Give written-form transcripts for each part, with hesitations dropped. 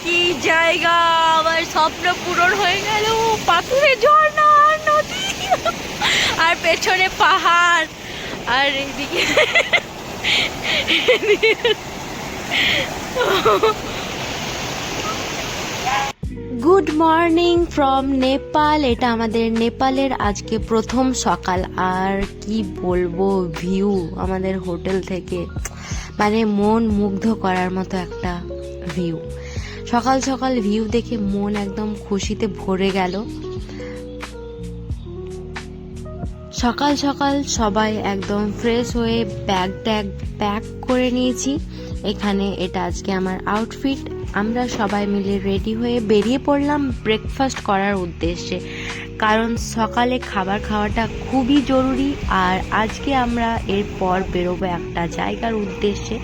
কি জায়গা, আমার স্বপ্ন পূরণ হয়ে গেল। পাথুরে ঝর্ণা আর নদী আর পেছনে পাহাড় আর এইদিকে গুড মর্নিং ফ্রম নেপাল। এটা আমাদের নেপালের আজকে প্রথম সকাল। আর কি বলবো, ভিউ আমাদের হোটেল থেকে মানে মন মুগ্ধ করার মতো একটা ভিউ। সকাল সকাল ভিউ দেখে মন একদম খুশিতে ভরে গেল। সকাল সকাল সবাই একদম ফ্রেশ হয়ে ব্যাগ ট্যাগ প্যাক করে নিয়েছি। এখানে এটা আজকে আমার আউটফিট। আমরা সবাই মিলে রেডি হয়ে বেরিয়ে পড়লাম ব্রেকফাস্ট করার উদ্দেশ্যে, কারণ সকালে খাবার খাওয়াটা খুবই জরুরি। আর আজকে আমরা এরপর বেরোবো একটা জায়গার উদ্দেশ্যে,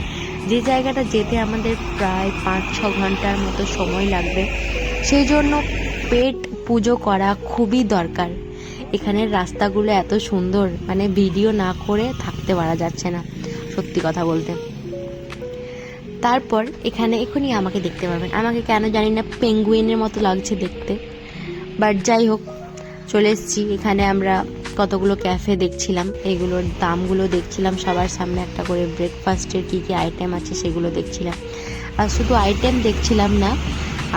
যে জায়গাটা যেতে আমাদের প্রায় 5-6 ঘন্টার মতো সময় লাগবে। সেই জন্য পেট পুজো করা খুবই দরকার। এখানের রাস্তাগুলো এত সুন্দর, মানে ভিডিও না করে থাকতে পারা যাচ্ছে না, সত্যি কথা বলতে। তারপর এখানে এখনই আমাকে দেখতে পারবেন, আমাকে কেন জানি না পেঙ্গুইনের মতো লাগছে দেখতে, বাট যাই হোক চলে এসেছি। এখানে আমরা কতগুলো ক্যাফে দেখছিলাম, এগুলোর দামগুলো দেখছিলাম, সবার সামনে একটা করে ব্রেকফাস্টের কী কী আইটেম আছে সেগুলো দেখছিলাম। আর শুধু আইটেম দেখছিলাম না,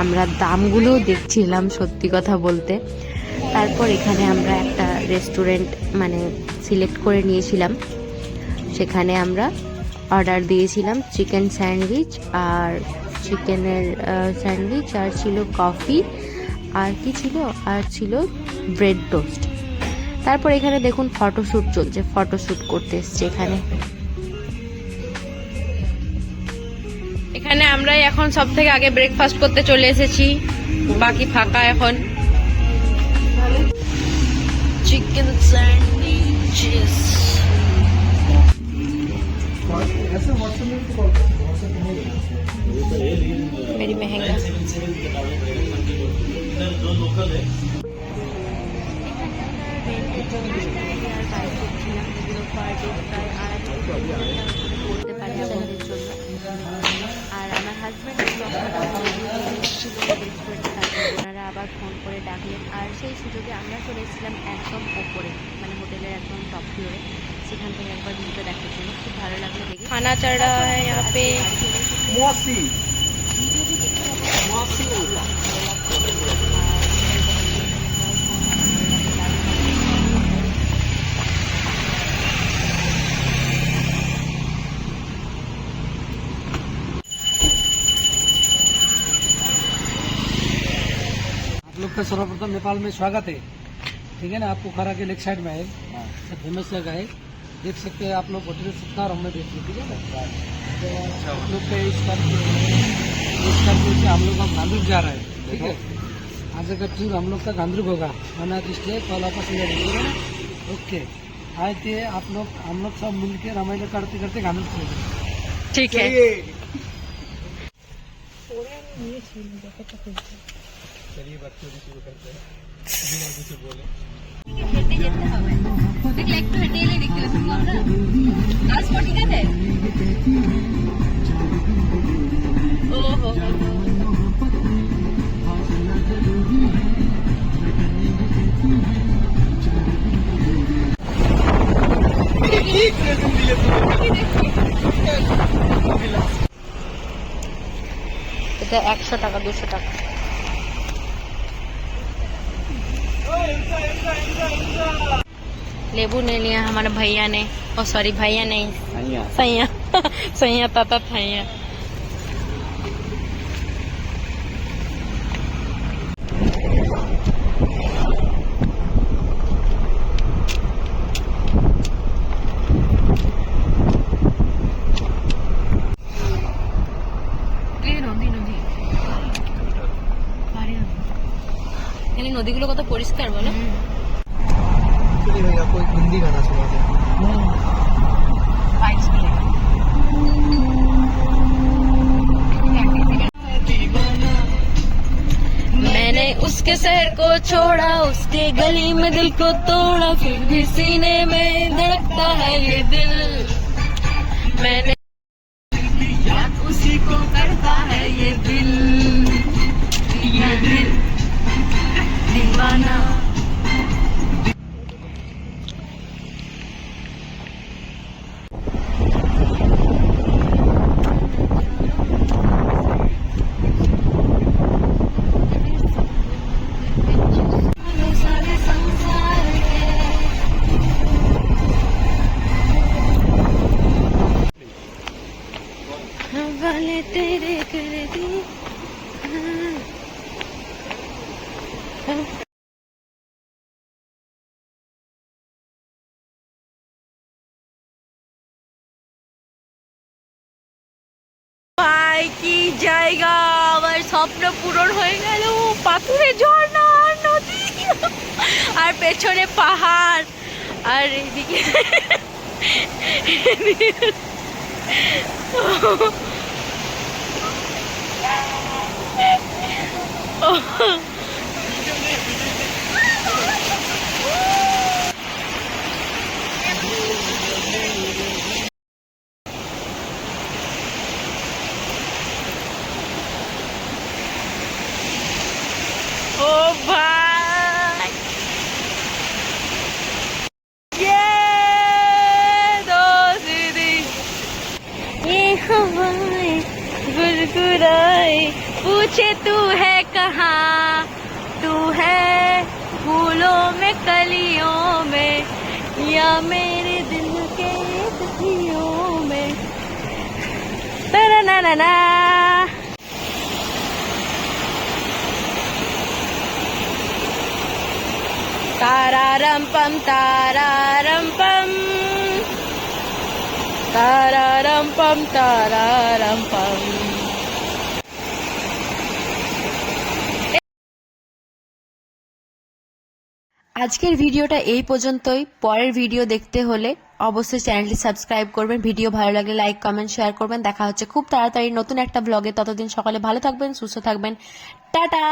আমরা দামগুলোও দেখছিলাম, সত্যি কথা বলতে। তারপর এখানে আমরা একটা রেস্টুরেন্ট মানে সিলেক্ট করে নিয়েছিলাম, সেখানে আমরা অর্ডার দিয়েছিলাম চিকেন স্যান্ডউইচ আর চিকেনের স্যান্ডউইচ, আর ছিল কফি, আর কি ছিল, আর ছিল ব্রেড টোস্ট। তারপর এখানে দেখুন ফটোশ্যুট চলছে, ফটোশ্যুট করতে এসছে এখানে। এখানে আমরাই এখন সব থেকে আগে ব্রেকফাস্ট করতে চলে এসেছি, বাকি ফাঁকা এখন। চিকেন স্যান্ডউইচেস वेरी महंगा। আর আমার হাজব্যান্ড ওনারা আবার ফোন করে ডাকলেন, আর সেই সুযোগে আমরা চলে এসেছিলাম একদম ওপরে, মানে হোটেলের একদম টপ ফ্লোরে। সেখান থেকে একবার ভিউটা দেখার জন্য খুব ভালো লাগলো দেখে। খানা চাড়া यहाँ पे आप लोग का सर्वप्रथम नेपाल में स्वागत है, ठीक है ना। आप पोखरा के लेक साइड में है, फेमस जगह है, देख सकते हैं आप लोग होटल कितना रूम में देखिए, ठीक है ना। तो आप लोग के इस करके से हम लोग अब गांधीग जा रहे हैं, ठीक है। आज का टूर हम लोग का गांधीग होगा, वरना इसलिए कल वापस ले जाएंगे ना। ओके, आए थे आप लोग, हम लोग सब मिल के रामायण करते करते गांधीग चले गए, ठीक है। चलिए बच्चों भी शुरू करते हैं, कुछ बोले একটু হেঁটে এলে দেখতে পাচ্ছি আমরা রাজপথ, ঠিক আছে। ওহো এটা 100 টাকা 200 টাকা। लेबू ले लिया हमारे भैया ने, ओ सॉरी भैया नहीं, सैया सैया ताता थैया। নদীগুলো কত পরিষ্কার বলো। भैया कोई हिंदी गाना सुना दे। मैंने उसके शहर को छोड़ा, उसके गली में दिल को तोड़ा, फिर भी सीने में धड़कता है ये दिल। मैंने याद उसी को करता है ये दिल। জায়গা, আমার স্বপ্ন পূরণ হয়ে গেল। পাথুরে ঝর্ণা আর নদী আর পেছনে পাহাড় আর এইদিকে ও ভাই, ये दोस्ती, ये हवाएं गुनगुनाए, पूछे तू है कहाँ, तू है फूलों में कलियों में या मेरे दिल के तकियों में। ना ना ना ना तारारम पम तारारम पम तारारम पम तारारम पम। আজকের ভিডিওটা এই পর্যন্তই। পরের ভিডিও দেখতে হলে অবশ্যই চ্যানেলটি সাবস্ক্রাইব করবেন। ভিডিও ভালো লাগলে লাইক কমেন্ট শেয়ার করবেন। দেখা হচ্ছে খুব তাড়াতাড়ি নতুন একটা ব্লগে। ততদিন সকালে ভালো থাকবেন, সুস্থ থাকবেন। টাটা।